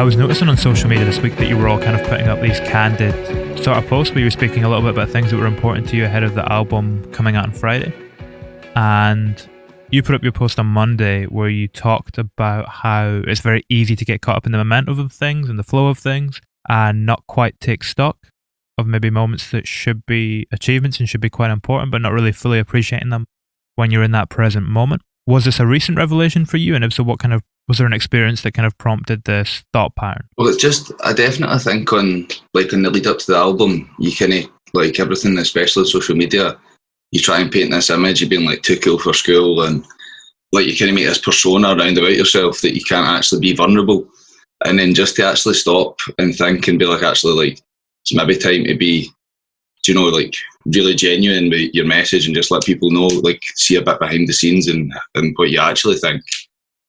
was noticing on social media this week that you were all kind of putting up these candid sort of posts where you were speaking a little bit about things that were important to you ahead of the album coming out on Friday. And you put up your post on Monday where you talked about how it's very easy to get caught up in the momentum of things and the flow of things and not quite take stock of maybe moments that should be achievements and should be quite important, but not really fully appreciating them when you're in that present moment. Was this a recent revelation for you? And if so, what kind of, was there an experience that kind of prompted this thought pattern? Well, it's just, I definitely think on the lead up to the album, you kind of, like everything, especially social media, you try and paint this image of being like too cool for school, and like you kind of make this persona around about yourself that you can't actually be vulnerable. And then just to actually stop and think and be like, actually, like, it's maybe time to be, like really genuine with your message and just let people know, like see a bit behind the scenes and what you actually think.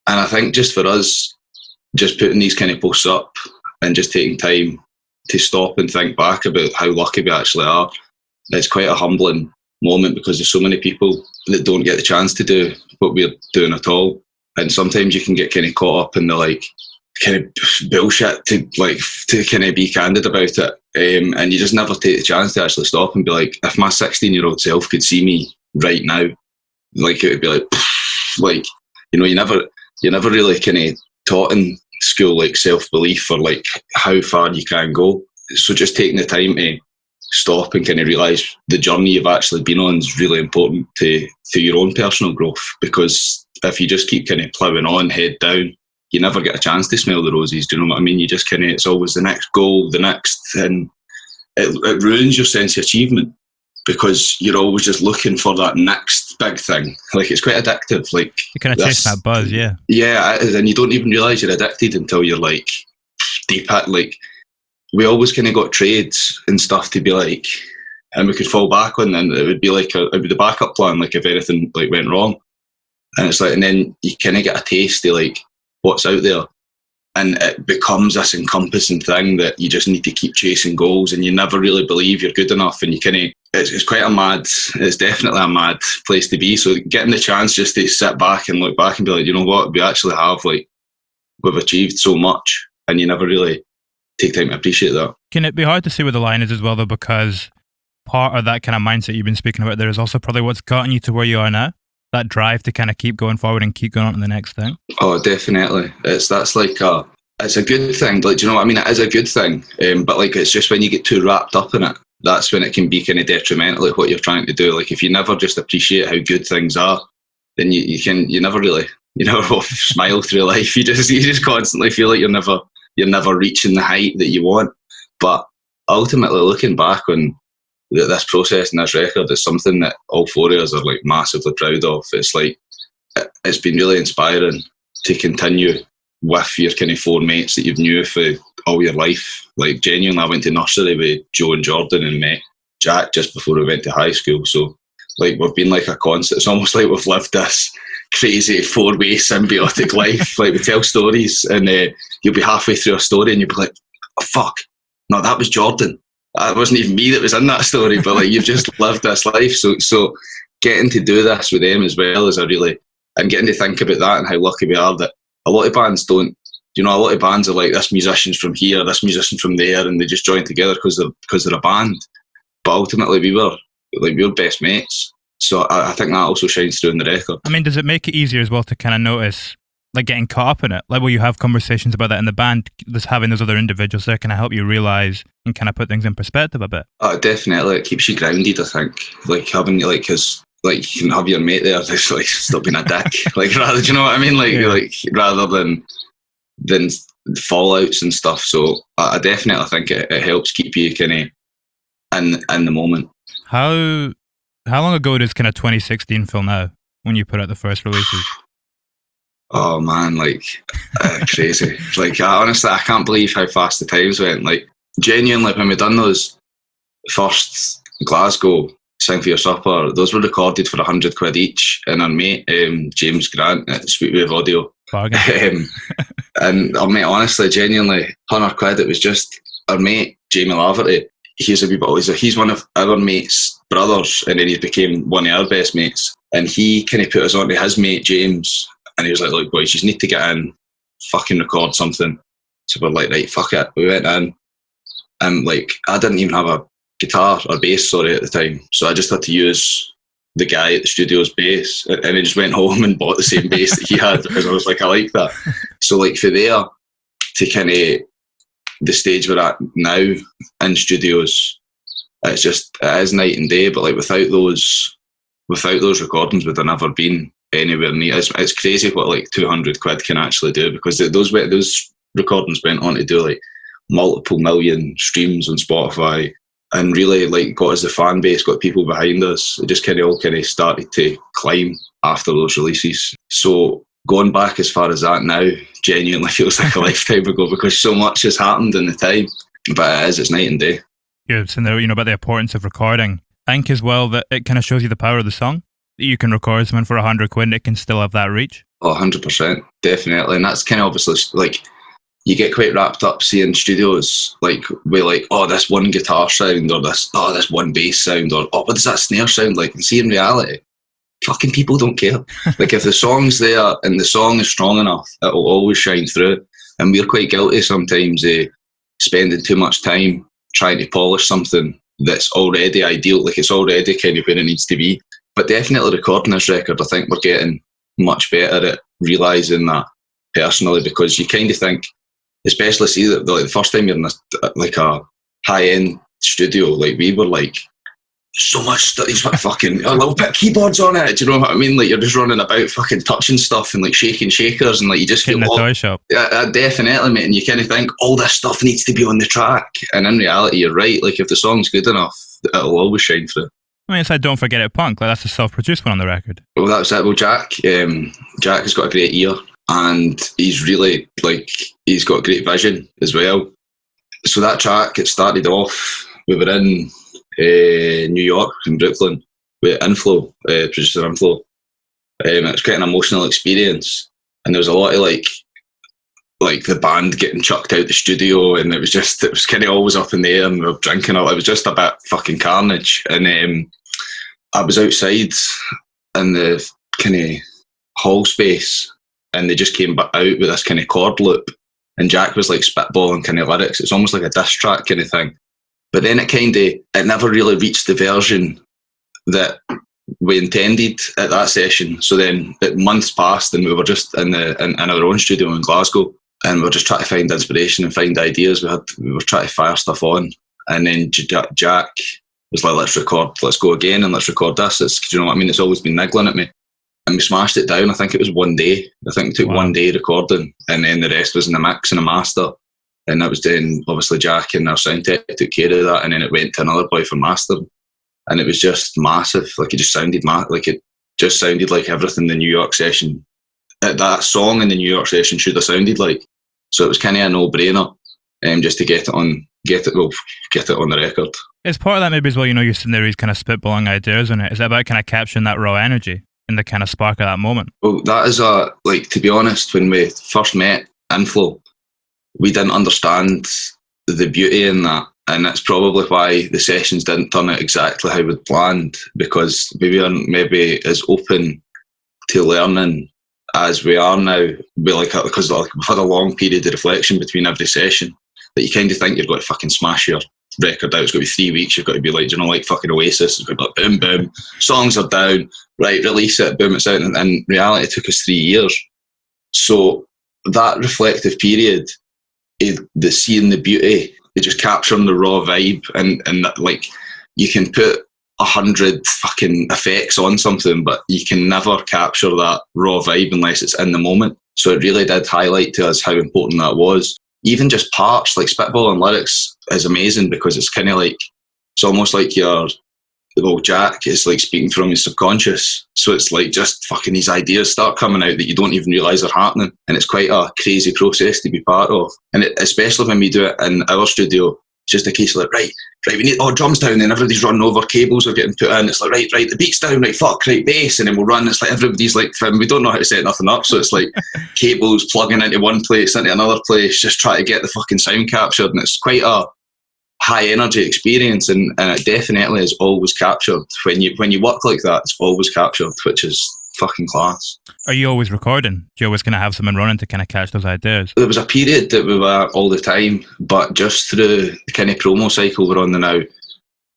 And I think just for us, just putting these kind of posts up and just taking time to stop and think back about how lucky we actually are, it's quite a humbling moment because there's so many people that don't get the chance to do what we're doing at all. And sometimes you can get kind of caught up in the like kind of bullshit to kind of be candid about it. And you just never take the chance to actually stop and be like, if my 16-year-old self could see me right now, like it would be like, you never really kind of taught in school like self-belief or like how far you can go. So just taking the time to stop and kind of realise the journey you've actually been on is really important to your own personal growth, because if you just keep kind of ploughing on, head down, you never get a chance to smell the roses. Do you know what I mean? You just kind of, it's always the next goal, the next, and it ruins your sense of achievement because you're always just looking for that next big thing. Like it's quite addictive. Like you kind of chase that buzz, yeah. Yeah, and you don't even realise you're addicted until you're like deep at, like, we always kind of got trades and stuff to be like, and we could fall back on them. It would be like it would be the backup plan, like if anything like went wrong. And it's like, and then you kind of get a taste of like what's out there, and it becomes this encompassing thing that you just need to keep chasing goals, and you never really believe you're good enough, and you kind of, it's definitely a mad place to be. So getting the chance just to sit back and look back and be like, you know what, we actually have, like, we've achieved so much, and you never really take time to appreciate that. Can it be hard to see where the line is as well, though, because part of that kind of mindset you've been speaking about there is also probably what's gotten you to where you are now? That drive to kind of keep going forward and keep going on to the next thing? Oh, definitely. It's a good thing. Like, do you know what I mean? It is a good thing. But like, it's just when you get too wrapped up in it, that's when it can be kind of detrimental, like what you're trying to do. Like if you never just appreciate how good things are, then you never smile through life. You just constantly feel like you're never reaching the height that you want. But ultimately, looking back on this process and this record is something that all four of us are like massively proud of. It's like, it's been really inspiring to continue with your kind of four mates that you've knew for all your life. Like genuinely, I went to nursery with Joe and Jordan and met Jack just before we went to high school. So like we've been like a constant. It's almost like we've lived this crazy four-way symbiotic life. Like we tell stories and you'll be halfway through a story and you'll be like, oh, fuck, no, that was Jordan. It wasn't even me that was in that story, but like you've just lived this life. So getting to do this with them as well is and getting to think about that and how lucky we are that a lot of bands don't, a lot of bands are like, this musician's from here, this musician's from there, and they just join together because they're a band. But ultimately we were best mates. So I think that also shines through in the record. I mean, does it make it easier as well to kind of notice, like getting caught up in it? Like will you have conversations about that in the band, just having those other individuals there kind of help you realise and kind of put things in perspective a bit? Definitely. It keeps you grounded, I think. Like having, like, because like you can have your mate there that's like still being a dick. Like rather, do you know what I mean? Like, yeah. Like rather than fallouts and stuff. So I definitely think it helps keep you kind of in the moment. How long ago does kind of 2016 feel now when you put out the first releases? Oh man, like crazy. Like honestly, I can't believe how fast the times went. Like genuinely, when we done those first Glasgow Sing for Your Supper, those were recorded for £100 each, and our mate James Grant at Sweet Wave Audio. And our mate, honestly, genuinely, £100. It was just our mate Jamie Laverty. He's one of our mates' brothers, and then he became one of our best mates. And he kind of put us on to his mate James, and he was like, "Look, boys, you just need to get in, fucking record something." So we're like, right, fuck it. We went in, and like, I didn't even have a guitar or bass, at the time. So I just had to use the guy at the studio's bass, and I just went home and bought the same bass that he had, because I was like, I like that. So like, for there to kind of the stage we're at now in studios, it is night and day. But like, without those recordings, we'd have never been anywhere near. It's crazy what like 200 quid can actually do, because those recordings went on to do like multiple million streams on Spotify, and really like got us the fan base, got people behind us. It just all started to climb after those releases. So going back as far as that now genuinely feels like a lifetime ago, because so much has happened in the time. But it's night and day. You're saying there, about the importance of recording. I think as well that it kind of shows you the power of the song. You can record something for 100 quid and it can still have that reach. Oh, 100%, definitely. And that's kind of obviously like, you get quite wrapped up seeing studios like with like, oh, this one guitar sound, or this one bass sound, or oh, what does that snare sound like? And see, in reality, fucking people don't care. Like, if the song's there and the song is strong enough, it'll always shine through. And we're quite guilty sometimes of spending too much time trying to polish something that's already ideal, like it's already kind of where it needs to be. But definitely recording this record, I think we're getting much better at realising that personally, because you kind of think, especially see that the first time you're in a high-end studio, like we were like, so much stuff, he's got fucking a little bit of keyboards on it, do you know what I mean? Like, you're just running about fucking touching stuff and like shaking shakers, and like you just feel in the toy shop. Yeah, definitely, mate. And you kind of think all this stuff needs to be on the track, and in reality, you're right. Like, if the song's good enough, it'll always shine through. I mean, it's like Don't Forget It Punk. Like, that's a self-produced one on the record. Well, that's it. Well, Jack has got a great ear, and he's really he's got great vision as well. So that track, it started off, we were in New York, in Brooklyn, with Inflow, producer Inflow. It was quite an emotional experience, and there was a lot of like the band getting chucked out the studio, and it was kind of always up in the air, and we were drinking all. It was just a bit fucking carnage. And I was outside in the kind of hall space, and they just came out with this kind of chord loop, and Jack was like spitballing kind of lyrics. It's almost like a diss track kind of thing. But then it never really reached the version that we intended at that session. So then months passed, and we were just in our own studio in Glasgow, and we were just trying to find inspiration and find ideas. We were trying to fire stuff on, and then Jack was like, let's go again, and let's record this. Do you know what I mean? It's always been niggling at me. And we smashed it down. I think it was one day. I think we took 1 day recording, and then the rest was in the mix and a master. And that was then, obviously, Jack and our sound tech took care of that, and then it went to another boy for mastering. And it was just massive. Like, it just sounded like everything the New York session, that song in the New York session should have sounded like. So it was kind of a no-brainer, just to get it on the record. It's part of that maybe as well, you're sitting there, he's kind of spitballing ideas on it. Is that about kind of capturing that raw energy and the kind of spark of that moment? Well, that is to be honest, when we first met Inflow, we didn't understand the beauty in that. And that's probably why the sessions didn't turn out exactly how we'd planned, because we weren't maybe as open to learning as we are now. Because we've had a long period of reflection between every session, that you kind of think you're going to fucking smash your record out. It's going to be 3 weeks. You've got to be like fucking Oasis. It's going to be like boom, boom. Songs are down. Right, release it. Boom, it's out. And in reality, it took us 3 years. So that reflective period, the seeing the beauty, just capturing the raw vibe, and like, you can put 100 fucking effects on something, but you can never capture that raw vibe unless it's in the moment. So it really did highlight to us how important that was. Even just parts like spitball and lyrics is amazing, because it's kind of like, it's almost like Jack is like speaking from his subconscious. So it's like just fucking these ideas start coming out that you don't even realise are happening. And it's quite a crazy process to be part of. And especially when we do it in our studio, it's just a case of like, right, we need drums down, then everybody's running over, cables are getting put in. It's like, right, the beat's down, right, fuck, right, bass, and then we'll run. It's like everybody's like, we don't know how to set nothing up. So it's like cables plugging into one place, into another place, just try to get the fucking sound captured. And it's quite a high energy experience, and it definitely is always captured when you work like that. It's always captured, which is fucking class. Are you always recording? Do you always kind of have someone running to kind of catch those ideas? There was a period that we were all the time, but just through the kind of promo cycle we're on now,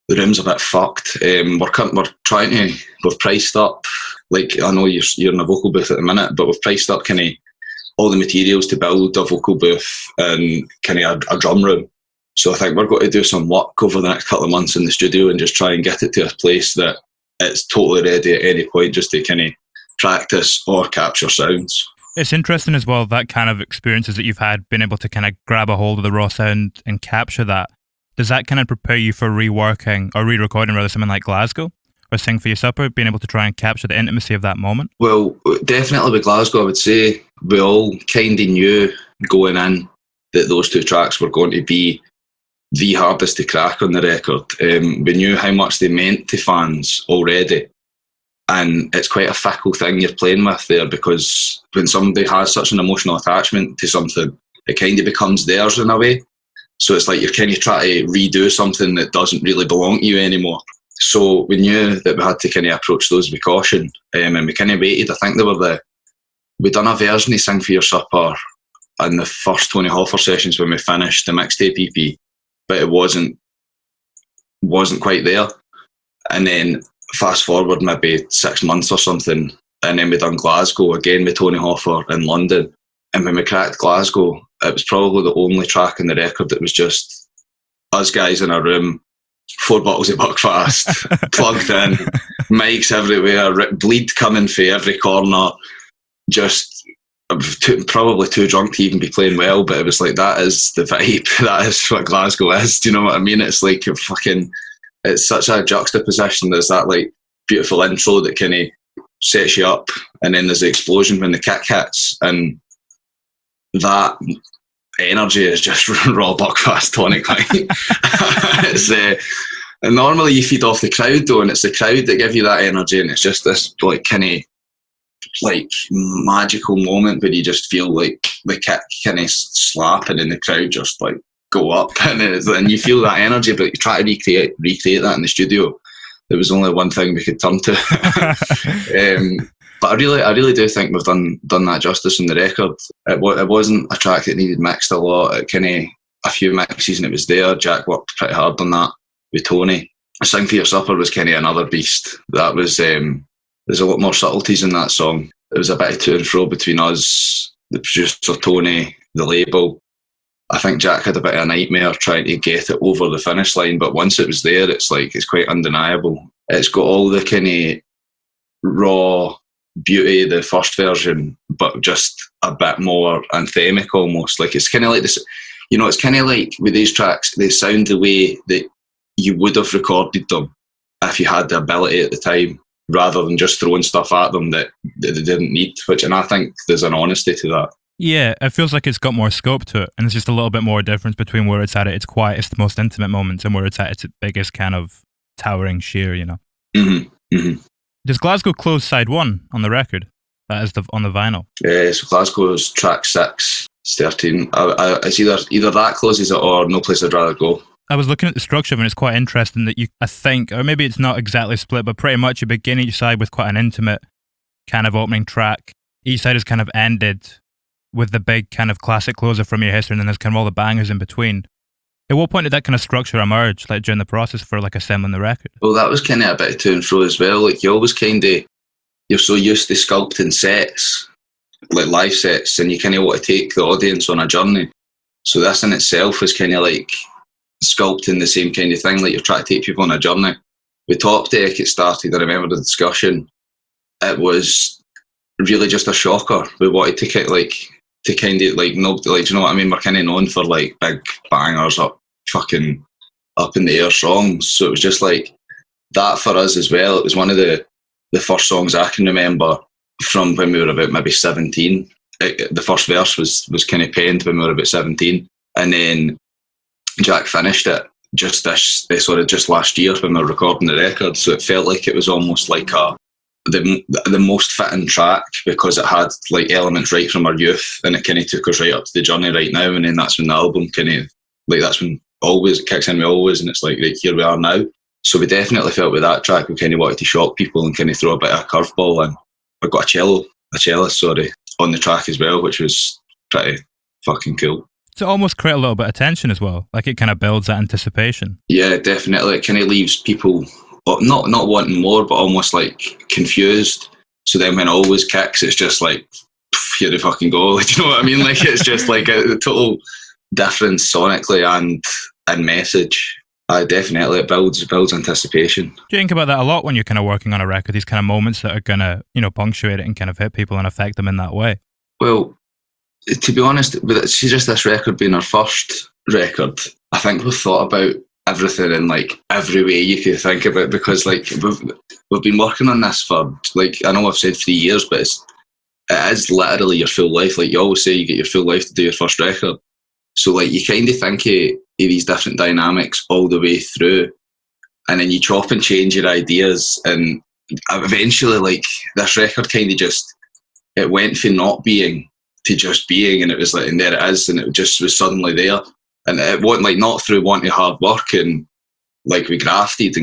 the room's a bit fucked. We've priced up, like, I know you're in a vocal booth at the minute, but we've priced up kind of all the materials to build a vocal booth and kind of a drum room. So I think we're going to do some work over the next couple of months in the studio and just try and get it to a place that it's totally ready at any point just to kind of practice or capture sounds. It's interesting as well, that kind of experiences that you've had, being able to kind of grab a hold of the raw sound and capture that. Does that kind of prepare you for reworking or re-recording rather something like Glasgow or Sing for Your Supper, being able to try and capture the intimacy of that moment? Well, definitely with Glasgow, I would say we all kind of knew going in that those two tracks were going to be the hardest to crack on the record. We knew how much they meant to fans already. And it's quite a fickle thing you're playing with there, because when somebody has such an emotional attachment to something, it kind of becomes theirs in a way. So it's like you're kind of trying to redo something that doesn't really belong to you anymore. So we knew that we had to kind of approach those with caution, and we kind of waited. I think we'd done a version of Sing for Your Supper in the first Tony Hoffer sessions when we finished the mixtape EP, but it wasn't quite there. And then fast forward maybe 6 months or something, and then we done Glasgow again with Tony Hoffer in London. And when we cracked Glasgow, it was probably the only track on the record that was just us guys in a room, 4 bottles of Buckfast, plugged in, mics everywhere, bleed coming from every corner, just probably too drunk to even be playing well, but it was like, that is the vibe, that is what Glasgow is, do you know what I mean? It's like it's such a juxtaposition. There's that like beautiful intro that kind of sets you up, and then there's the explosion when the kick hits, and that energy is just raw Buckfast tonic. It's and normally you feed off the crowd though, and it's the crowd that give you that energy, and it's just this like kind of like magical moment where you just feel like the kick kind of slapping and the crowd just like go up, and you feel that energy, but you try to recreate that in the studio. There was only one thing we could turn to. But I really do think we've done that justice in the record. It wasn't a track that needed mixed a lot. It kind of a few mixes and it was there. Jack worked pretty hard on that with Tony. Sing for Your Supper was kind of another beast. That was there's a lot more subtleties in that song. It was a bit of to and fro between us, the producer Tony, the label. I think Jack had a bit of a nightmare trying to get it over the finish line, but once it was there, it's quite undeniable. It's got all the kind of raw beauty of the first version, but just a bit more anthemic almost. Like it's kind of like this, it's kind of like with these tracks, they sound the way that you would have recorded them if you had the ability at the time, rather than just throwing stuff at them that they didn't need. And I think there's an honesty to that. Yeah, it feels like it's got more scope to it, and it's just a little bit more difference between where it's at its quietest, most intimate moments, and where it's at its biggest kind of towering sheer, Mm-hmm. Mm-hmm. Does Glasgow close side 1 on the record? That is on the vinyl. So Glasgow's track 6, it's 13. It's either that closes it or No Place I'd Rather Go. I was looking at the structure and it's quite interesting that I think, or maybe it's not exactly split, but pretty much you begin each side with quite an intimate kind of opening track. Each side is kind of ended with the big kind of classic closer from your history, and then there's kind of all the bangers in between. At what point did that kind of structure emerge, like during the process for like assembling the record? Well, that was kind of a bit of to and fro as well. Like you always you're so used to sculpting sets, like live sets, and you kind of want to take the audience on a journey. So this in itself is kind of like sculpting the same kind of thing, like you're trying to take people on a journey. With Top Deck, it started, I remember the discussion, it was really just a shocker. We wanted to kind of like, do you know what I mean? We're kind of known for like big bangers up in the air songs. So it was just like that for us as well. It was one of the first songs I can remember from when we were about maybe 17. The first verse was kind of penned when we were about 17. And then Jack finished it just last year when we were recording the record. So it felt like it was almost like the most fitting track, because it had like elements right from our youth, and it kind of took us right up to the journey right now. And then that's when the album kind of like, that's when Always, it kicks in with Always, and it's like, right, here we are now. So we definitely felt with that track we kind of wanted to shock people and kind of throw a bit of a curveball in. I got a cellist, on the track as well, which was pretty fucking cool. To almost create a little bit of tension as well, like it kind of builds that anticipation. Yeah, definitely. It kind of leaves people not wanting more, but almost like confused. So then when it always kicks, it's just like, here they fucking go. Like, you know what I mean? Like, it's just like a total difference sonically and message. Definitely, it builds anticipation. Do you think about that a lot when you're kind of working on a record? These kind of moments that are going to, punctuate it and kind of hit people and affect them in that way. Well, to be honest, with just this record being our first record, I think we've thought about everything in like every way you could think about it, because like we've been working on this for, like, I know I've said 3 years, but it is literally your full life. Like you always say, you get your full life to do your first record. So like you kind of think of these different dynamics all the way through, and then you chop and change your ideas, and eventually like this record kind of just, it went from not being to just being, and it was like, and there it is, and it just was suddenly there. And it wasn't like, not through wanting hard work and like we grafted,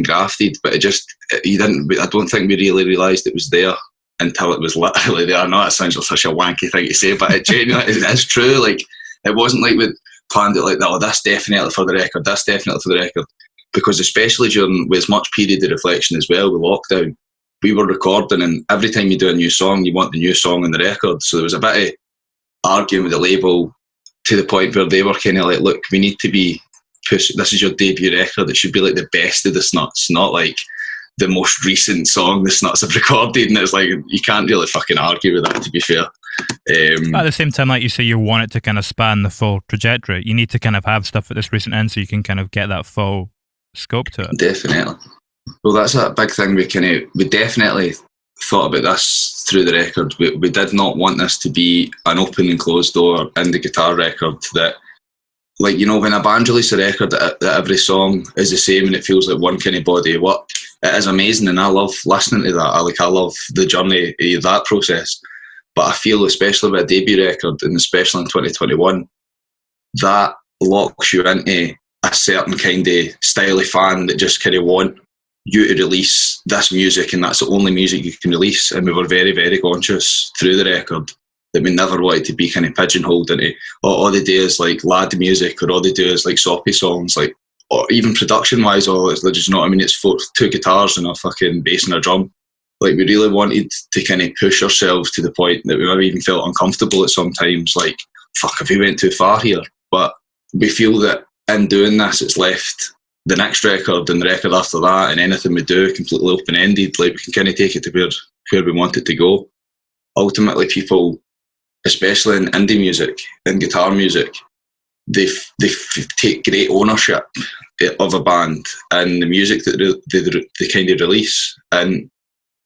but I don't think we really realised it was there until it was literally there. I know that sounds like such a wanky thing to say, but it genuinely is true. Like it wasn't like we planned it like that, that's definitely for the record, because especially during with as much period of reflection as well with lockdown, we were recording, and every time you do a new song, you want the new song on the record. So there was a bit of arguing with the label to the point where they were kind of like, look, we need to be pushing, this is your debut record, it should be like the best of the Snuts, not like the most recent song the Snuts have recorded. And it's like, you can't really fucking argue with that, to be fair. At the same time, like you say, you want it to kind of span the full trajectory. You need to kind of have stuff at this recent end so you can kind of get that full scope to it. Definitely. Well, that's a big thing. We definitely thought about this through the record. We did not want this to be an open and closed door indie guitar record that, like, when a band releases a record that every song is the same and it feels like one kind of body of work. It is amazing, and I love listening to that. I love the journey of that process. But I feel, especially with a debut record, and especially in 2021, that locks you into a certain kind of style of fan that just kind of want you to release this music, and that's the only music you can release. And we were very, very conscious through the record that we never wanted to be kind of pigeonholed into, all they do is like lad music, or all they do is like soppy songs, like, or even production wise, it's like, just, it's 2 guitars and a fucking bass and a drum. Like, we really wanted to kind of push ourselves to the point that we maybe even felt uncomfortable at some times, like, fuck, if we went too far here. But we feel that in doing this, it's left the next record and the record after that and anything we do completely open-ended. Like, we can kind of take it to where we want it to go. Ultimately, people, especially in indie music, in guitar music, they take great ownership of a band and the music that they kind of release. And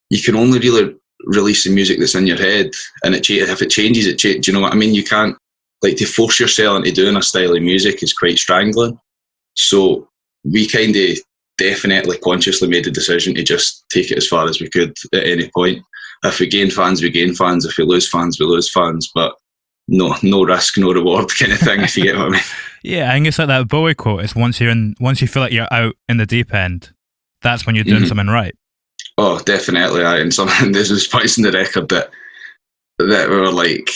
you can only really release the music that's in your head, and if it changes, it changes. Do you know what I mean? You can't, like, to force yourself into doing a style of music is quite strangling. So we kind of definitely consciously made the decision to just take it as far as we could at any point. If we gain fans, we gain fans. If we lose fans, we lose fans. But no risk, no reward kind of thing, if you get what I mean. Yeah, I think it's like that Bowie quote. It's once you feel like you're out in the deep end, that's when you're doing something right. Oh, definitely. And there's was points in the record that were like,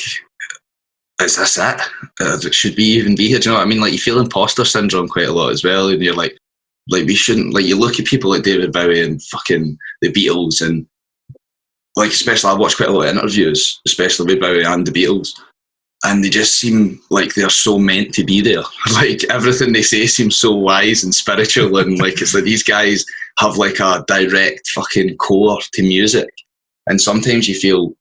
is this it? Should we even be here? Do you know what I mean? Like, you feel imposter syndrome quite a lot as well, and you're like we shouldn't. Like, you look at people like David Bowie and fucking the Beatles, and like, especially I watched quite a lot of interviews, especially with Bowie and the Beatles, and they just seem like they're so meant to be there. Like, everything they say seems so wise and spiritual, and like, it's like these guys have like a direct fucking core to music. And sometimes you feel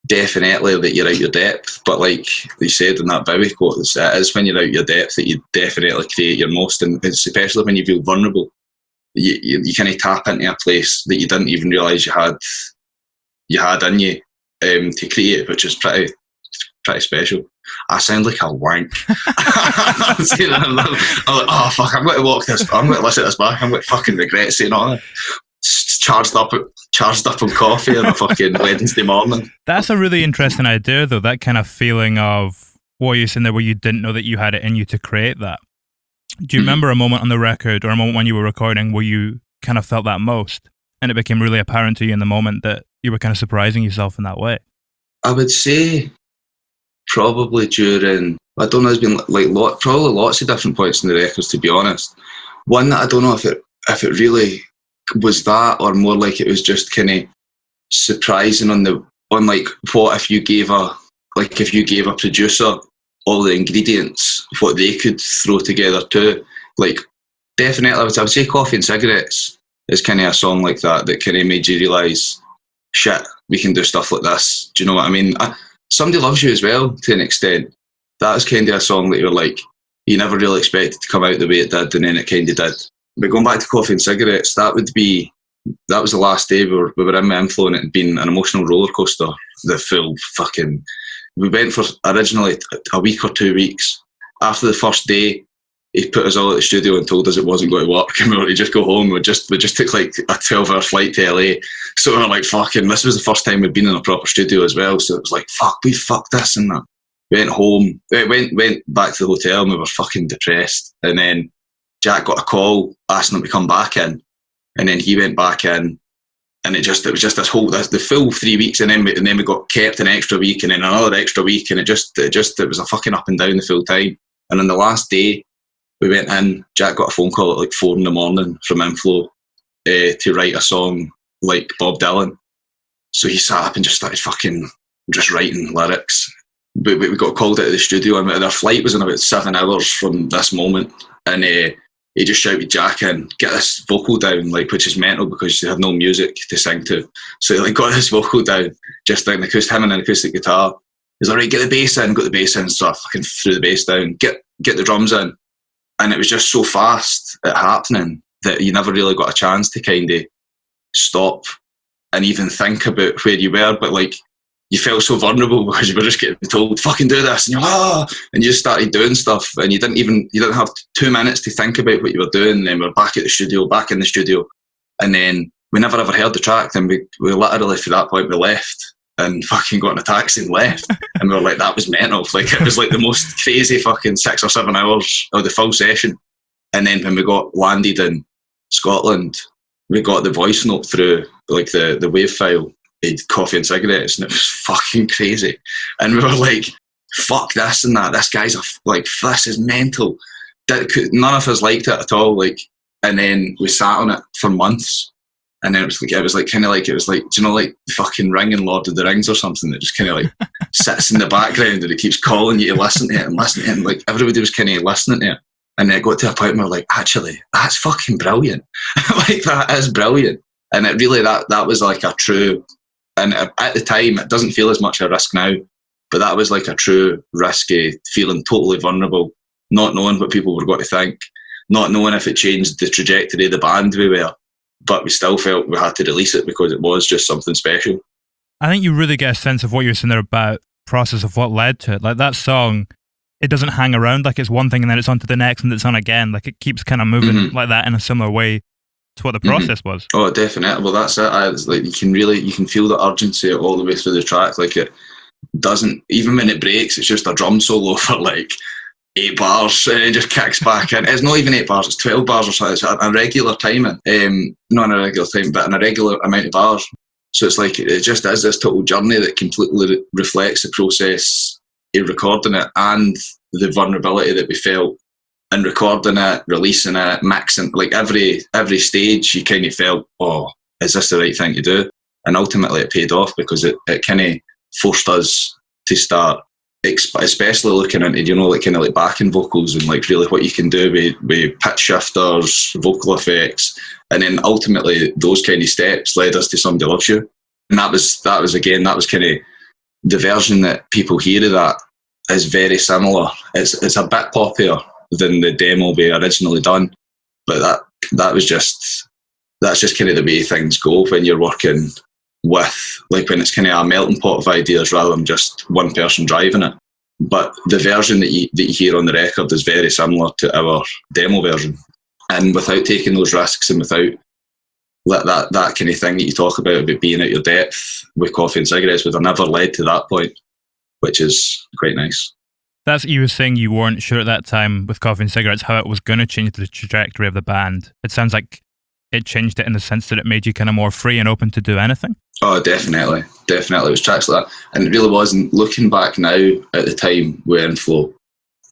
definitely that you're out your depth, but like they said in that Bowie quote, it is when you're out your depth that you definitely create your most, and especially when you feel vulnerable, you kind of tap into a place that you didn't even realise you had in you to create, which is pretty special. I sound like a wank. I'm like, oh fuck, I'm going to walk this, I'm going to listen to this back, I'm going to fucking regret saying all that. Charged up on coffee on a fucking Wednesday morning. That's a really interesting idea, though, that kind of feeling of what you're saying there, where you didn't know that you had it in you to create that. Do you remember a moment on the record, or a moment when you were recording, where you kind of felt that most? and it became really apparent to you in the moment that you were kind of surprising yourself in that way? I would say probably during, I don't know, there's been probably lots of different points in the records, to be honest. One that I don't know if it really was that, or more like it was just kind of surprising on like, what if you gave a producer all the ingredients, what they could throw together too. Like, definitely I would say Coffee and Cigarettes is kind of a song like that kind of made you realise, shit, we can do stuff like this. Do you know what I mean? Somebody Loves You as well, to an extent. That was kind of a song that you're like, you never really expected to come out the way it did, and then it kind of did. But going back to Coffee and Cigarettes, that was the last day we were in my inflow, and it had been an emotional roller coaster. The full fucking, we went for originally a week or 2 weeks. After the first day, he put us all at the studio and told us it wasn't going to work, and we were to just go home. We just took like a 12-hour flight to LA. So we were like, fucking, this was the first time we'd been in a proper studio as well. So it was like, fuck, we fucked this and that. Went home, went back to the hotel, and we were fucking depressed. And then Jack got a call asking him to come back in, and then he went back in, and it was just the full 3 weeks, and then we got kept an extra week, and then another extra week, and it was a fucking up and down the full time. And on the last day, we went in. Jack got a phone call at like 4 a.m. from Inflow to write a song like Bob Dylan. So he sat up and just started fucking just writing lyrics. But we got called out of the studio, and their flight was in about 7 hours from this moment. And he just shouted Jack in, get this vocal down, like, which is mental because they had no music to sing to. So he like got this vocal down, just like him and an acoustic guitar. He's like, right, get the bass in, got the bass in, so I fucking threw the bass down, get the drums in. And it was just so fast at happening that you never really got a chance to kind of stop and even think about where you were. But like, you felt so vulnerable because you were just getting told, fucking do this, and and you just started doing stuff, and you didn't have 2 minutes to think about what you were doing. And then we were back in the studio, and then we never ever heard the track. Then we literally, for that point, we left and fucking got in a taxi and left. And we were like, that was mental. Like, it was like the most crazy fucking 6 or 7 hours of the full session. And then when we got landed in Scotland, we got the voice note through, like the wave file, Coffee and Cigarettes, and it was fucking crazy. And we were like, fuck this and that. This guy's this is mental. None of us liked it at all. Like, and then we sat on it for months. And then it was like do you know, like the fucking Ring in Lord of the Rings or something that just kind of like sits in the background and it keeps calling you to listen to it and listen to it. And like everybody was kind of listening to it. And then it got to a point where we're like, actually, that's fucking brilliant. Like, that is brilliant. And it really, that was like a true, and at the time, it doesn't feel as much a risk now, but that was like a true risky, feeling totally vulnerable, not knowing what people were going to think, not knowing if it changed the trajectory of the band we were. But we still felt we had to release it because it was just something special. I think you really get a sense of what you were saying there about process of what led to it. Like, that song, it doesn't hang around like it's one thing and then it's on to the next and it's on again. Like, it keeps kind of moving like that in a similar way to what the process was. Oh, definitely. Well, that's it. It's like you can feel the urgency all the way through the track. Like, it doesn't, even when it breaks, it's just a drum solo for like 8 bars, and it just kicks back in. It's not even 8 bars, it's 12 bars or something. It's a regular timing. Not in a regular time, but in a regular amount of bars. So it's like, it just is this total journey that completely reflects the process of recording it and the vulnerability that we felt in recording it, releasing it, mixing. Like, every stage you kind of felt, oh, is this the right thing to do? And ultimately it paid off because it kind of forced us to start, especially looking into, you know, like kind of like backing vocals and like really what you can do with pitch shifters, vocal effects. And then ultimately those kind of steps led us to Somebody Loves You. And that was kind of the version that people hear of that is very similar. It's a bit poppier than the demo we originally done. But that's just kind of the way things go when you're working with, like, when it's kind of a melting pot of ideas rather than just one person driving it. But the version that you hear on the record is very similar to our demo version. And without taking those risks and without that kind of thing that you talk about being at your depth with Coffee and Cigarettes would have never led to that point, which is quite nice. That's, you were saying you weren't sure at that time with Coffee and Cigarettes how it was going to change the trajectory of the band. It sounds like it changed it in the sense that it made you kind of more free and open to do anything? Oh, definitely. Definitely. It was tracks like that. And it really wasn't. Looking back now at the time with Inflow,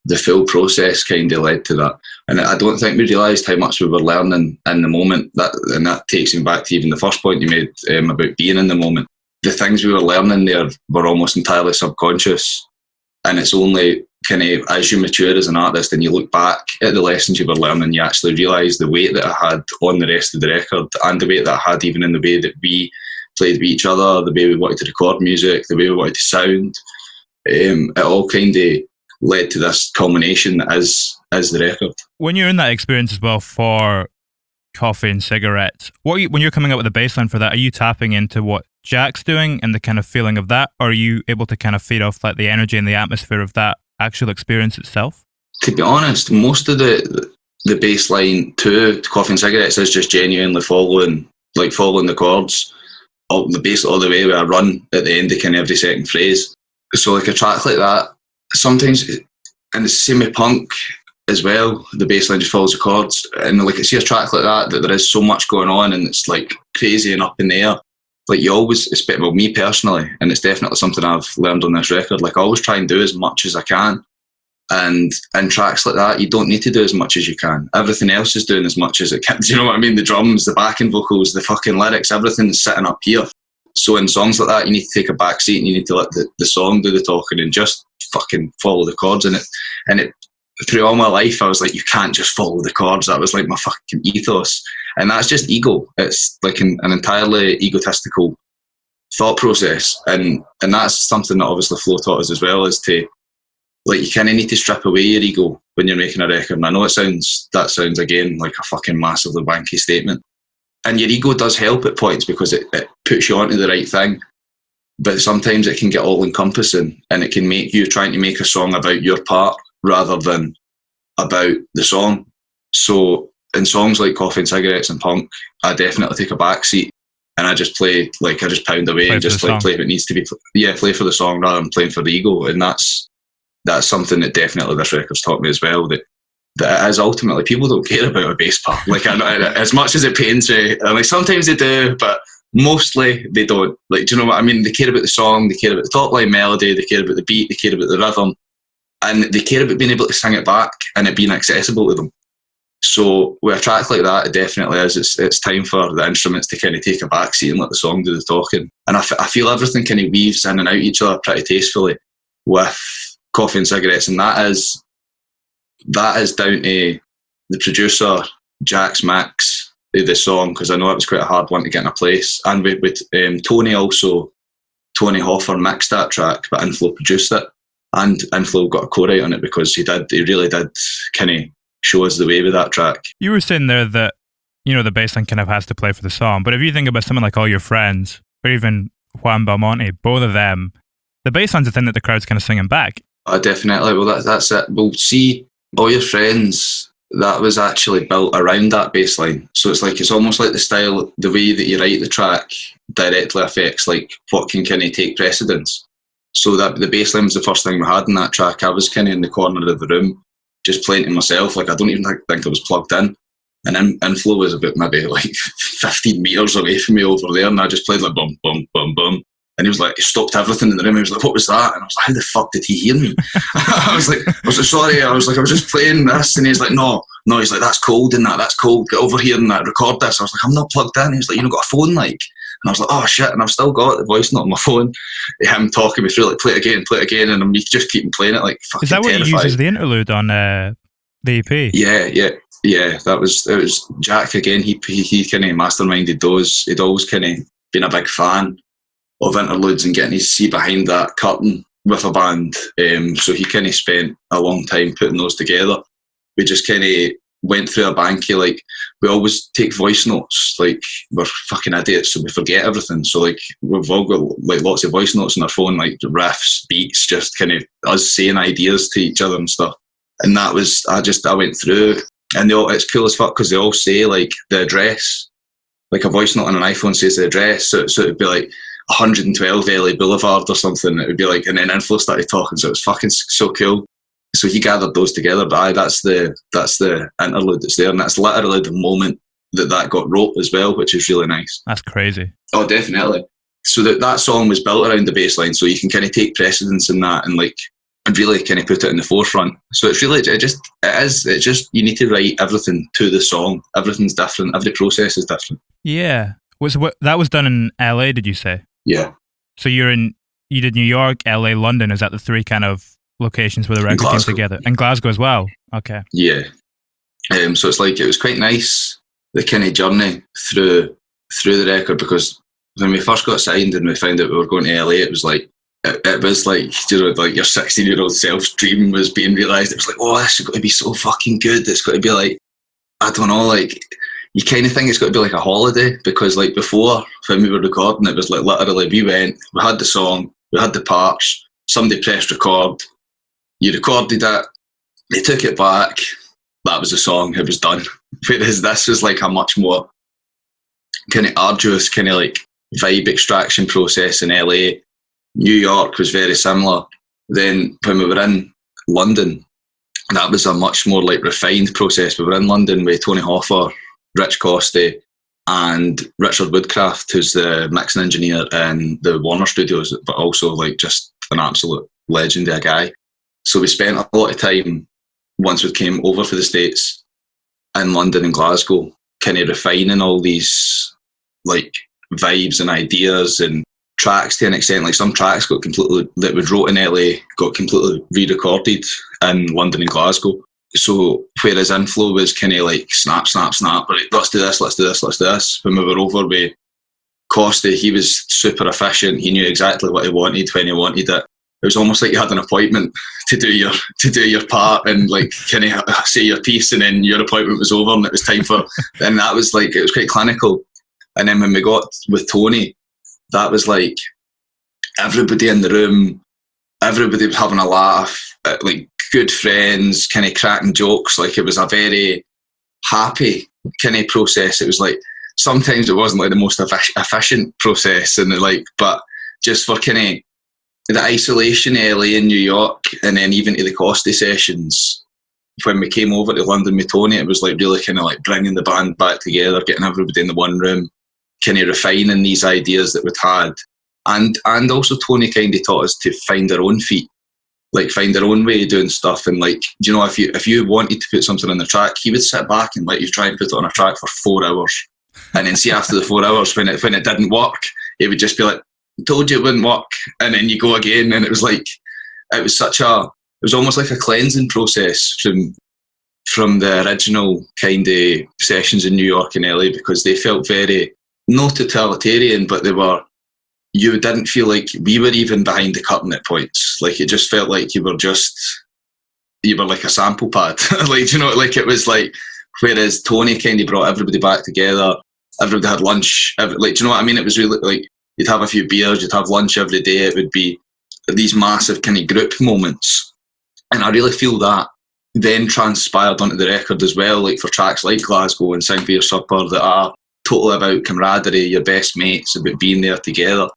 the full process kind of led to that. And I don't think we realised how much we were learning in the moment. And that takes me back to even the first point you made about being in the moment. The things we were learning there were almost entirely subconscious. And it's only kind of as you mature as an artist and you look back at the lessons you were learning, you actually realise the weight that I had on the rest of the record and the weight that I had even in the way that we played with each other, the way we wanted to record music, the way we wanted to sound. It all kind of led to this culmination as the record. When you're in that experience as well for Coffee and Cigarettes, when you're coming up with a bass line for that, are you tapping into what Jack's doing and the kind of feeling of that, or are you able to kind of feed off like the energy and the atmosphere of that actual experience itself? To be honest, most of the bass line to Coffee and Cigarettes is just genuinely following the chords, all the way with a run at the end of kind of every second phrase. So like a track like that, sometimes, and it's the same with Punk as well, the bass line just follows the chords, and like I see a track like that there is so much going on and it's like crazy and up in the air. Like you always, well, me personally, and it's definitely something I've learned on this record, like I always try and do as much as I can. And in tracks like that, you don't need to do as much as you can. Everything else is doing as much as it can. Do you know what I mean? The drums, the backing vocals, the fucking lyrics, everything's sitting up here. So in songs like that, you need to take a back seat and you need to let the song do the talking and just fucking follow the chords. And it through all my life, I was like, you can't just follow the chords. That was like my fucking ethos. And that's just ego. It's like an entirely egotistical thought process. And that's something that obviously Flo taught us as well, is to, like, you kind of need to strip away your ego when you're making a record. And I know that sounds again like a fucking massively wanky statement. And your ego does help at points because it puts you onto the right thing. But sometimes it can get all encompassing and it can make you trying to make a song about your part rather than about the song. So in songs like Coffee and Cigarettes and Punk, I definitely take a back seat and I just play, like I just pound away and just like play if it needs to be. Yeah, play for the song rather than playing for the ego. And that's something that definitely this record's taught me as well, that it is ultimately, people don't care about a bass part. Like, I know, as much as it pains me, and like sometimes they do, but mostly they don't. Like, do you know what I mean? They care about the song, they care about the top line melody, they care about the beat, they care about the rhythm, and they care about being able to sing it back and it being accessible to them. So with a track like that, it definitely is. It's time for the instruments to kind of take a backseat and let the song do the talking. And I feel everything kind of weaves in and out each other pretty tastefully with Coffee and Cigarettes, and that is down to the producer Jack's mix of the song, because I know it was quite a hard one to get in a place. And with Tony Hoffer mixed that track, but Inflow produced it, and Inflow got a co-write on it because he really did kind of show us the way with that track. You were saying there that, you know, the bassline kind of has to play for the song, but if you think about someone like All Your Friends or even Juan Belmonte, both of them, the bassline's the thing that the crowd's kind of singing back. Definitely. Well, that's it. We'll see. All Your Friends, that was actually built around that bass line. So it's almost like the style, the way that you write the track directly affects like what can kind of take precedence. So that the bass line was the first thing we had in that track. I was kind of in the corner of the room just playing to myself. Like, I don't even think I was plugged in. And Inflow was about maybe like 15 metres away from me over there, and I just played like bum, bum, bum, bum. And he was like, he stopped everything in the room. He was like, what was that? And I was like, how the fuck did he hear me? I was like, sorry. I was just playing this. And he's like, no. He's like, that's cold and that's cold. Get over here and record this. I was like, I'm not plugged in. He was like, you know, got a phone like? And I was like, oh shit. And I've still got the voice note on my phone. Him talking me through, like, play it again. And me just keeping playing it, like, fucking terrified. Is that what you use as the interlude on the EP? Yeah. It was Jack again. He kind of masterminded those. He'd always kind of been a big fan of interludes and getting to see behind that curtain with a band. So he kind of spent a long time putting those together. We just kind of went through a banky, like, we always take voice notes, like, we're fucking idiots, so we forget everything. So like, we've all got like lots of voice notes on our phone, like riffs, beats, just kind of us saying ideas to each other and stuff. And that was, I went through, and it's cool as fuck because they all say like the address, like a voice note on an iPhone says the address, so it'd be like 112 LA Boulevard or something. It would be like, and then Inflow started talking, so it was fucking so cool. So he gathered those together, but that's the interlude that's there, and that's literally the moment that got wrote as well, which is really nice. That's crazy. Oh, definitely. So that song was built around the bass line, so you can kind of take precedence in that and really kind of put it in the forefront. So it's really, it's just, you need to write everything to the song. Everything's different. Every process is different. Yeah. That was done in LA, did you say? Yeah. So you did New York, LA, London. Is that the three kind of locations where the record came together? And Glasgow as well. Okay. Yeah. So it's it was quite nice, the kind of journey through the record, because when we first got signed and we found out we were going to LA, it was like your 16-year-old self's dream was being realised. It was like, oh, this has got to be so fucking good. It's got to be I don't know, you kind of think it's got to be like a holiday, because before, when we were recording, it was literally we had the song, we had the parts, somebody pressed record, you recorded it, they took it back, that was the song, it was done. Whereas this was a much more kind of arduous kind of vibe extraction process in LA. New York was very similar. Then when we were in London, that was a much more refined process. We were in London with Tony Hoffer, Rich Costy, and Richard Woodcraft, who's the mixing engineer in the Warner Studios, but also just an absolute legend of a guy. So we spent a lot of time, once we came over for the States, in London and Glasgow, kind of refining all these vibes and ideas and tracks to an extent. Some tracks got completely, that we wrote in LA, got completely re-recorded in London and Glasgow. So whereas inflow was kind of snap, snap, snap, right, let's do this, let's do this, let's do this. When we were over with Costy, he was super efficient. He knew exactly what he wanted when he wanted it. It was almost like you had an appointment to do your part and kind of say your piece, and then your appointment was over and it was time for. And that was it was quite clinical. And then when we got with Tony, that was everybody in the room, everybody was having a laugh, good friends, kind of cracking jokes. It was a very happy kind of process. It was sometimes it wasn't the most efficient process, and but just for kind of the isolation, LA and New York, and then even to the Costy sessions, when we came over to London with Tony, it was really kind of bringing the band back together, getting everybody in the one room, kind of refining these ideas that we'd had. And also Tony kind of taught us to find our own feet, find our own way of doing stuff. And if you wanted to put something on the track, he would sit back and let you try and put it on a track for 4 hours. And then see after the 4 hours, when it didn't work, he would just be like, told you it wouldn't work. And then you go again. And it was it was almost like a cleansing process from the original kind of sessions in New York and LA, because they felt very, not totalitarian, but you didn't feel like we were even behind the curtain at points. It just felt like you were like a sample pad. It was whereas Tony kind of brought everybody back together. Everybody had lunch. Do you know what I mean? It was really you'd have a few beers, you'd have lunch every day. It would be these massive kind of group moments. And I really feel that then transpired onto the record as well, for tracks like Glasgow and Sing for Your Supper, that are totally about camaraderie, your best mates, about being there together.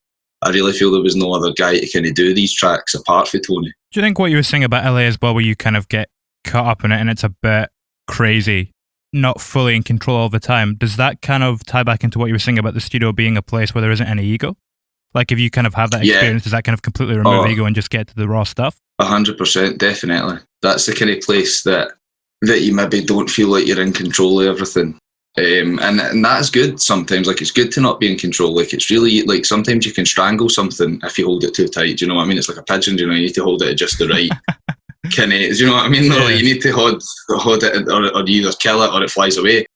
I really feel there was no other guy to kind of do these tracks apart from Tony. Do you think what you were saying about LA as well, where you kind of get caught up in it and it's a bit crazy, not fully in control all the time, does that kind of tie back into what you were saying about the studio being a place where there isn't any ego? If you kind of have that experience, does that kind of completely remove ego and just get to the raw stuff? 100%, definitely. That's the kind of place that you maybe don't feel like you're in control of everything. And that's good sometimes. It's good to not be in control. It's really sometimes you can strangle something if you hold it too tight. Do you know what I mean? It's like a pigeon. You need to hold it at just the right kind of. Do you know what I mean? Yeah. You need to hold it, or you either kill it or it flies away.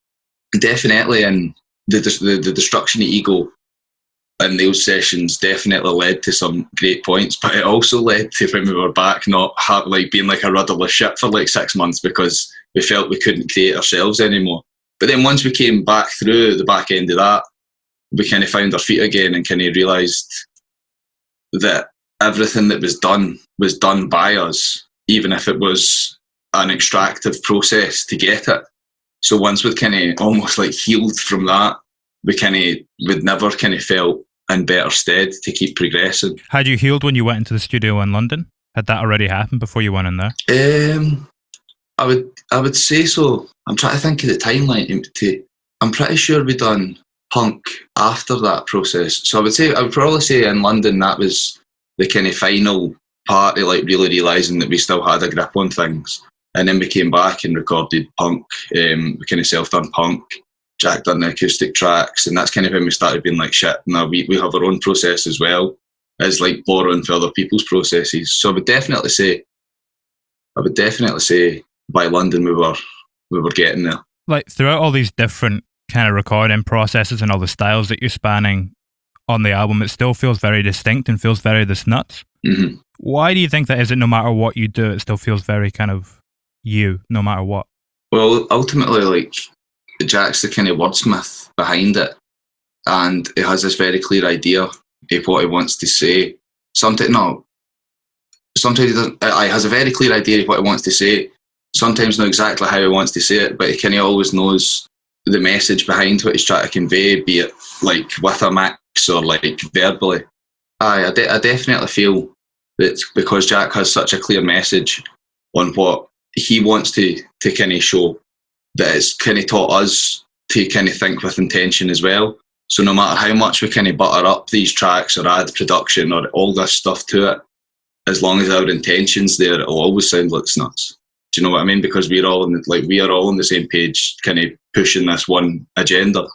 Definitely, and the destruction of ego in those sessions definitely led to some great points, but it also led to when we were back not being a rudderless ship for 6 months, because we felt we couldn't create ourselves anymore. But then once we came back through the back end of that, we kind of found our feet again and kind of realised that everything that was done by us, even if it was an extractive process to get it. So once we'd kind of almost healed from that, we'd never kind of felt in better stead to keep progressing. Had you healed when you went into the studio in London? Had that already happened before you went in there? I would say so. I'm trying to think of the timeline I'm pretty sure we done punk after that process. So I would probably say in London that was the kind of final part of like really realising that we still had a grip on things. And then we came back and recorded punk. We kind of self-done punk. Jack done the acoustic tracks, and that's kind of when we started being like, shit, no, we have our own process as well as like borrowing for other people's processes. So I would definitely say by London we were getting there. Like throughout all these different kind of recording processes and all the styles that you're spanning on the album, it still feels very distinct and feels very the Snuts. Mm-hmm. Why do you think that is? It no matter what you do, it still feels very kind of you, no matter what? Well, ultimately, like, Jack's the kind of wordsmith behind it, and he has this very clear idea of what he wants to say. Sometimes he doesn't. He has a very clear idea of what he wants to say. Sometimes not exactly how he wants to say it, but he kind of always knows the message behind what he's trying to convey, be it like with a mix or like verbally. I definitely feel that because Jack has such a clear message on what he wants to kind of show, that it's kind of taught us to kind of think with intention as well. So no matter how much we kind of butter up these tracks or add production or all this stuff to it, as long as our intention's there, it'll always sound like Snuts. Do you know what I mean? Because we are all on the same page, kind of pushing this one agenda.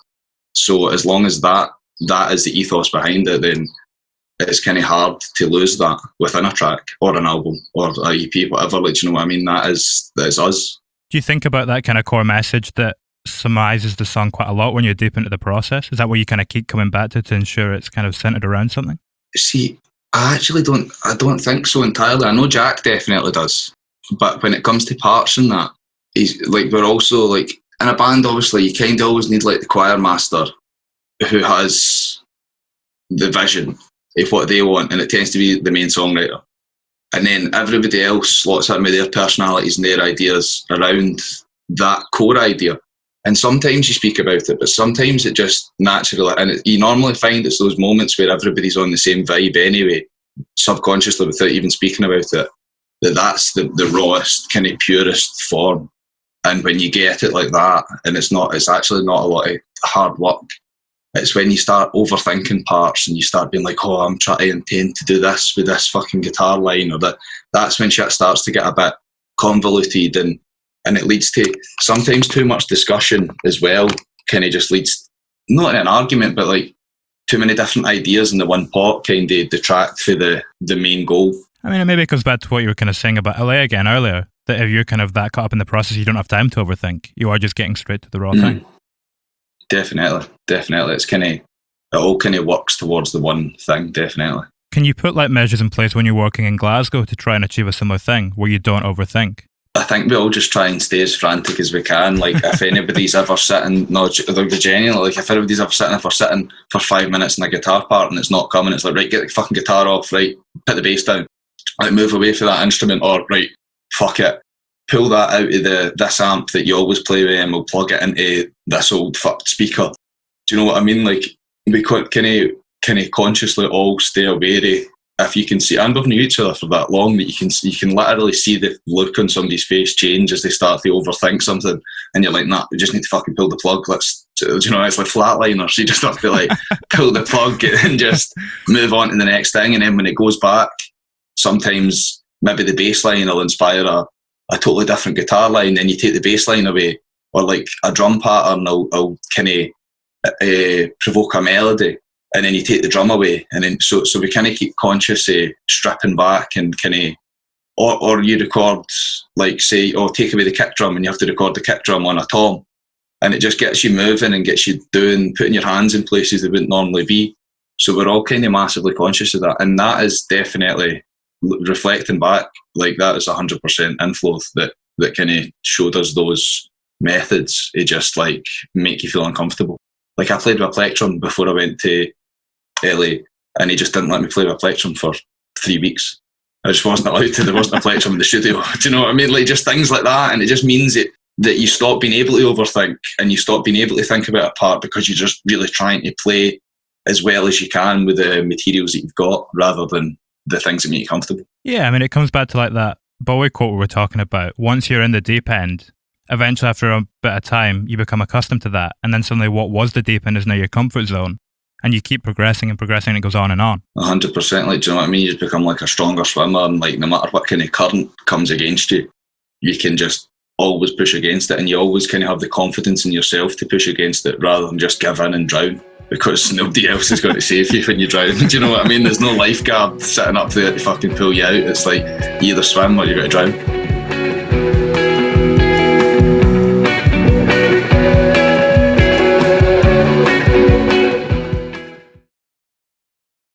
So as long as that is the ethos behind it, then it's kind of hard to lose that within a track or an album or an EP, whatever. Like, do you know what I mean? That is us. Do you think about that kind of core message that surmises the song quite a lot when you're deep into the process? Is that what you kind of keep coming back to ensure it's kind of centered around something? See, I actually don't think so entirely. I know Jack definitely does. But when it comes to parts and that, he's like, we're also like, in a band, obviously, you kind of always need like the choir master who has the vision of what they want, and it tends to be the main songwriter. And then everybody else slots in with their personalities and their ideas around that core idea. And sometimes you speak about it, but sometimes it just naturally, and you normally find it's those moments where everybody's on the same vibe anyway, subconsciously without even speaking about it, that's the rawest, kind of purest form. And when you get it like that, and it's actually not a lot of hard work. It's when you start overthinking parts and you start being like, oh, I'm trying to intend to do this with this fucking guitar line, or that's when shit starts to get a bit convoluted, and it leads to sometimes too much discussion as well. Kind of just leads, not in an argument, but like too many different ideas in the one pot kind of detract for the main goal. I mean, maybe it comes back to what you were kind of saying about LA again earlier, that if you're kind of that caught up in the process, you don't have time to overthink. You are just getting straight to the raw thing. Definitely. It's kind of, it all kind of works towards the one thing, definitely. Can you put like measures in place when you're working in Glasgow to try and achieve a similar thing where you don't overthink? I think we all just try and stay as frantic as we can. Like, if anybody's ever sitting, genuinely, like, if everybody's ever sitting for 5 minutes in a guitar part and it's not coming, it's like, right, get the fucking guitar off, right, put the bass down, like, move away from that instrument, or, right, fuck it, pull that out of this amp that you always play with and we'll plug it into this old fucked speaker. Do you know what I mean? Like, we kind of consciously all stay aware if you can see, and we've known each other for that long, that you can literally see the look on somebody's face change as they start to overthink something, and you're like, nah, we just need to fucking pull the plug. Let's, you know, it's like Flatliners. You just have to like pull the plug and just move on to the next thing. And then when it goes back, sometimes maybe the bass line will inspire a totally different guitar line, then you take the bass line away, or like a drum pattern will kind of provoke a melody, and then you take the drum away, and then so we kind of keep consciously stripping back and kind of, or you record, like, say, take away the kick drum and you have to record the kick drum on a tom, and it just gets you moving and gets you putting your hands in places they wouldn't normally be. So we're all kind of massively conscious of that, and that is definitely, reflecting back, like, that is 100% influence that kind of showed us those methods. It just like make you feel uncomfortable. Like, I played with a plectrum before I went to LA, and he just didn't let me play with a plectrum for 3 weeks. I just wasn't allowed to. There wasn't a plectrum in the studio. Do you know what I mean? Like, just things like that, and it just means that you stop being able to overthink and you stop being able to think about a part because you're just really trying to play as well as you can with the materials that you've got, rather than the things that make you comfortable. Yeah, I mean, it comes back to like that Bowie quote we were talking about. Once you're in the deep end, eventually after a bit of time, you become accustomed to that. And then suddenly what was the deep end is now your comfort zone. And you keep progressing and progressing, and it goes on and on. 100%. Like, do you know what I mean? You just become like a stronger swimmer, and like no matter what kind of current comes against you, you can just always push against it, and you always kind of have the confidence in yourself to push against it rather than just give in and drown, because nobody else is going to save you when you drown. Do you know what I mean? There's no lifeguard sitting up there to fucking pull you out. It's like you either swim or you're going to drown.